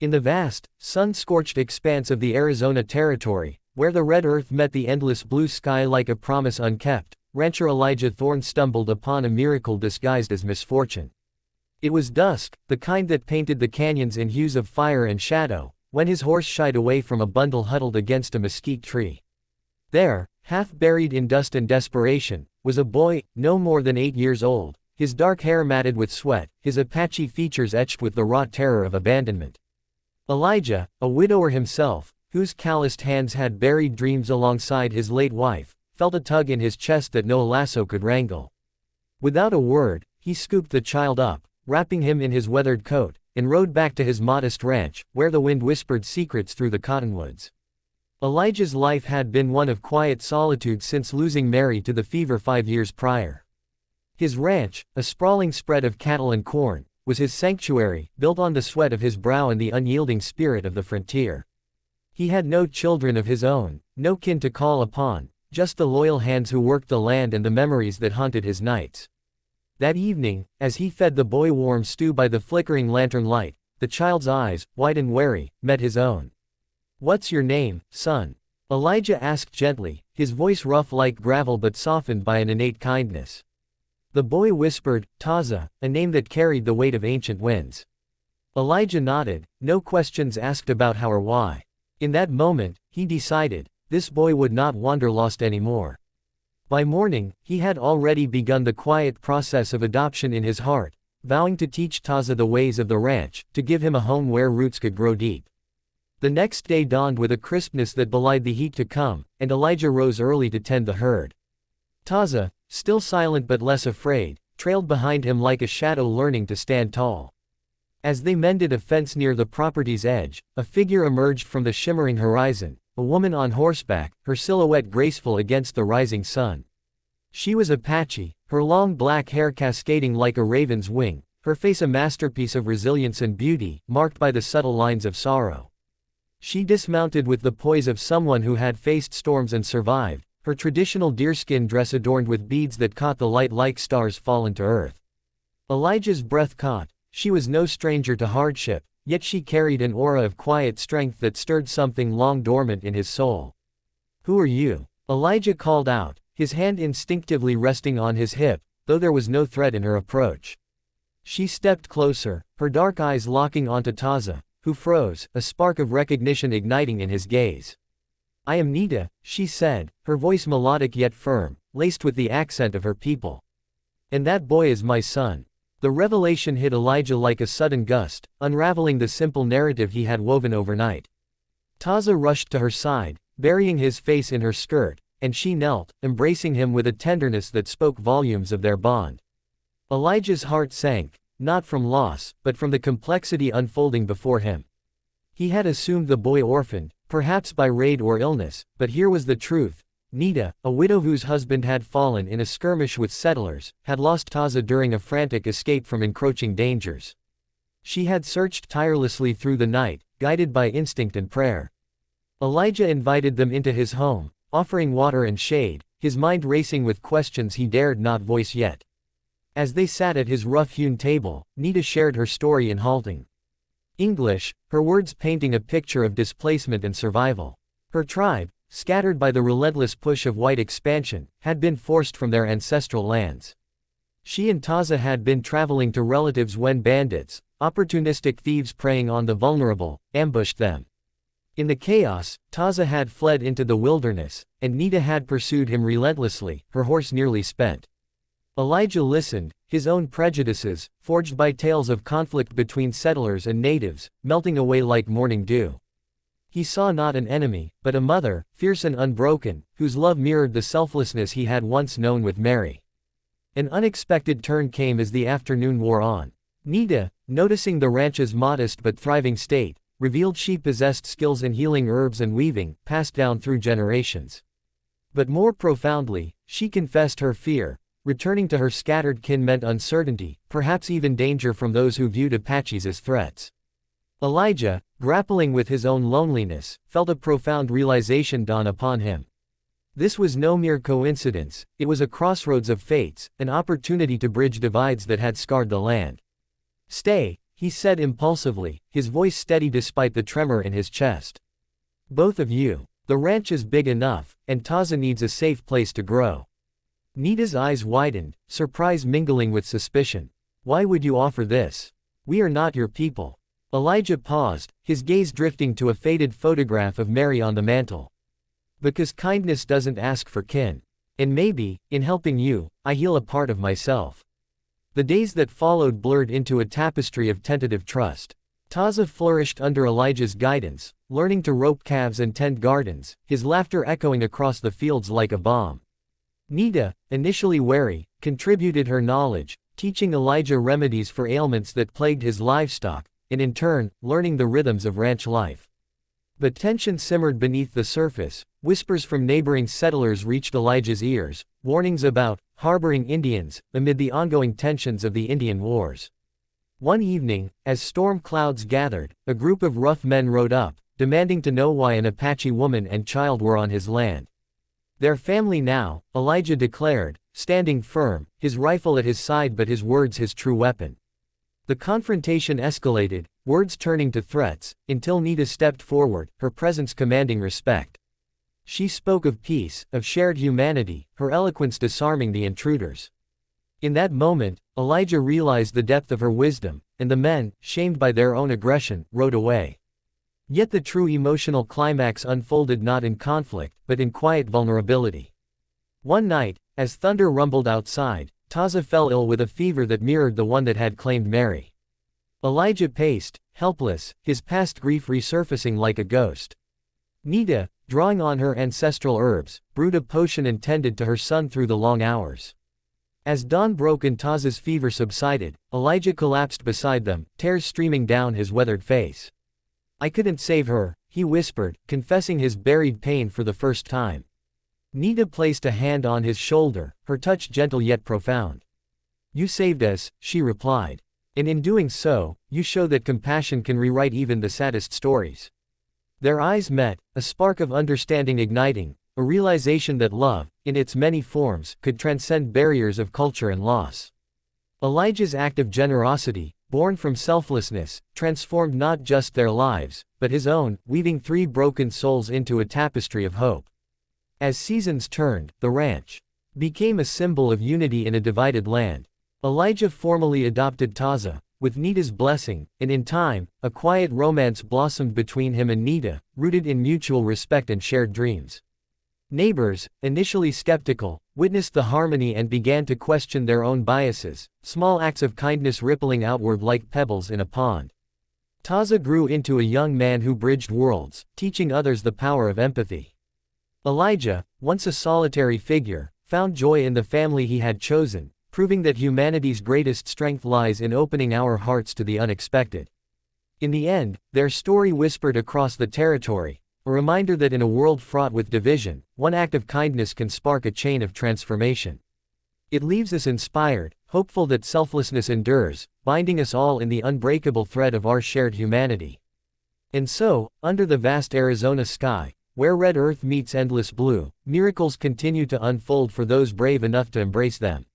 In the vast, sun-scorched expanse of the Arizona Territory, where the red earth met the endless blue sky like a promise unkept, rancher Elijah Thorne stumbled upon a miracle disguised as misfortune. It was dusk, the kind that painted the canyons in hues of fire and shadow, when his horse shied away from a bundle huddled against a mesquite tree. There, half buried in dust and desperation, was a boy, no more than 8 years old, his dark hair matted with sweat, his Apache features etched with the raw terror of abandonment. Elijah, a widower himself, whose calloused hands had buried dreams alongside his late wife, felt a tug in his chest that no lasso could wrangle. Without a word, he scooped the child up, wrapping him in his weathered coat, and rode back to his modest ranch, where the wind whispered secrets through the cottonwoods. Elijah's life had been one of quiet solitude since losing Mary to the fever 5 years prior. His ranch, a sprawling spread of cattle and corn, was his sanctuary, built on the sweat of his brow and the unyielding spirit of the frontier. He had no children of his own, no kin to call upon, just the loyal hands who worked the land and the memories that haunted his nights. That evening, as he fed the boy warm stew by the flickering lantern light, the child's eyes, wide and wary, met his own. "What's your name, son?" Elijah asked gently, his voice rough like gravel but softened by an innate kindness. The boy whispered, "Taza," a name that carried the weight of ancient winds. Elijah nodded, no questions asked about how or why. In that moment, he decided, this boy would not wander lost anymore. By morning, he had already begun the quiet process of adoption in his heart, vowing to teach Taza the ways of the ranch, to give him a home where roots could grow deep. The next day dawned with a crispness that belied the heat to come, and Elijah rose early to tend the herd. Taza, still silent but less afraid, trailed behind him like a shadow learning to stand tall. As they mended a fence near the property's edge, a figure emerged from the shimmering horizon, a woman on horseback, her silhouette graceful against the rising sun. She was Apache, her long black hair cascading like a raven's wing, her face a masterpiece of resilience and beauty, marked by the subtle lines of sorrow. She dismounted with the poise of someone who had faced storms and survived, her traditional deerskin dress adorned with beads that caught the light like stars fallen to earth. Elijah's breath caught. She was no stranger to hardship, yet she carried an aura of quiet strength that stirred something long dormant in his soul. "Who are you?" Elijah called out, his hand instinctively resting on his hip, though there was no threat in her approach. She stepped closer, her dark eyes locking onto Taza, who froze, a spark of recognition igniting in his gaze. "I am Nita," she said, her voice melodic yet firm, laced with the accent of her people. "And that boy is my son." The revelation hit Elijah like a sudden gust, unraveling the simple narrative he had woven overnight. Taza rushed to her side, burying his face in her skirt, and she knelt, embracing him with a tenderness that spoke volumes of their bond. Elijah's heart sank, not from loss, but from the complexity unfolding before him. He had assumed the boy orphaned, perhaps by raid or illness, but here was the truth. Nita, a widow whose husband had fallen in a skirmish with settlers, had lost Taza during a frantic escape from encroaching dangers. She had searched tirelessly through the night, guided by instinct and prayer. Elijah invited them into his home, offering water and shade, his mind racing with questions he dared not voice yet. As they sat at his rough-hewn table, Nita shared her story in halting English, her words painting a picture of displacement and survival. Her tribe, scattered by the relentless push of white expansion, had been forced from their ancestral lands. She and Taza had been traveling to relatives when bandits, opportunistic thieves preying on the vulnerable, ambushed them. In the chaos, Taza had fled into the wilderness, and Nita had pursued him relentlessly, her horse nearly spent. Elijah listened, his own prejudices, forged by tales of conflict between settlers and natives, melting away like morning dew. He saw not an enemy, but a mother, fierce and unbroken, whose love mirrored the selflessness he had once known with Mary. An unexpected turn came as the afternoon wore on. Nita, noticing the ranch's modest but thriving state, revealed she possessed skills in healing herbs and weaving, passed down through generations. But more profoundly, she confessed her fear. Returning to her scattered kin meant uncertainty, perhaps even danger from those who viewed Apaches as threats. Elijah, grappling with his own loneliness, felt a profound realization dawn upon him. This was no mere coincidence, it was a crossroads of fates, an opportunity to bridge divides that had scarred the land. "Stay," he said impulsively, his voice steady despite the tremor in his chest. Both of you. The ranch is big enough, and Taza needs a safe place to grow. Nita's eyes widened, surprise mingling with suspicion. Why would you offer this? We are not your people. Elijah paused, his gaze drifting to a faded photograph of Mary on the mantel. Because kindness doesn't ask for kin. And maybe, in helping you, I heal a part of myself. The days that followed blurred into a tapestry of tentative trust. Taza flourished under Elijah's guidance, learning to rope calves and tend gardens, his laughter echoing across the fields like a bomb. Nita, initially wary, contributed her knowledge, teaching Elijah remedies for ailments that plagued his livestock, and in turn, learning the rhythms of ranch life. But tension simmered beneath the surface. Whispers from neighboring settlers reached Elijah's ears, warnings about harboring Indians amid the ongoing tensions of the Indian Wars. One evening, as storm clouds gathered, a group of rough men rode up, demanding to know why an Apache woman and child were on his land. Their family now, Elijah declared, standing firm, his rifle at his side but his words his true weapon. The confrontation escalated, words turning to threats, until Nita stepped forward, her presence commanding respect. She spoke of peace, of shared humanity, her eloquence disarming the intruders. In that moment, Elijah realized the depth of her wisdom, and the men, shamed by their own aggression, rode away. Yet the true emotional climax unfolded not in conflict, but in quiet vulnerability. One night, as thunder rumbled outside, Taza fell ill with a fever that mirrored the one that had claimed Mary. Elijah paced, helpless, his past grief resurfacing like a ghost. Nita, drawing on her ancestral herbs, brewed a potion intended to her son through the long hours. As dawn broke and Taza's fever subsided, Elijah collapsed beside them, tears streaming down his weathered face. I couldn't save her, he whispered, confessing his buried pain for the first time. Nita placed a hand on his shoulder, her touch gentle yet profound. You saved us, she replied. And in doing so, you show that compassion can rewrite even the saddest stories. Their eyes met, a spark of understanding igniting, a realization that love, in its many forms, could transcend barriers of culture and loss. Elijah's act of generosity, born from selflessness, transformed not just their lives, but his own, weaving 3 broken souls into a tapestry of hope. As seasons turned, the ranch became a symbol of unity in a divided land. Elijah formally adopted Taza, with Nita's blessing, and in time, a quiet romance blossomed between him and Nita, rooted in mutual respect and shared dreams. Neighbors, initially skeptical, witnessed the harmony and began to question their own biases, small acts of kindness rippling outward like pebbles in a pond. Taza grew into a young man who bridged worlds, teaching others the power of empathy. Elijah, once a solitary figure, found joy in the family he had chosen, proving that humanity's greatest strength lies in opening our hearts to the unexpected. In the end, their story whispered across the territory, a reminder that in a world fraught with division, one act of kindness can spark a chain of transformation. It leaves us inspired, hopeful that selflessness endures, binding us all in the unbreakable thread of our shared humanity. And so, under the vast Arizona sky, where red earth meets endless blue, miracles continue to unfold for those brave enough to embrace them.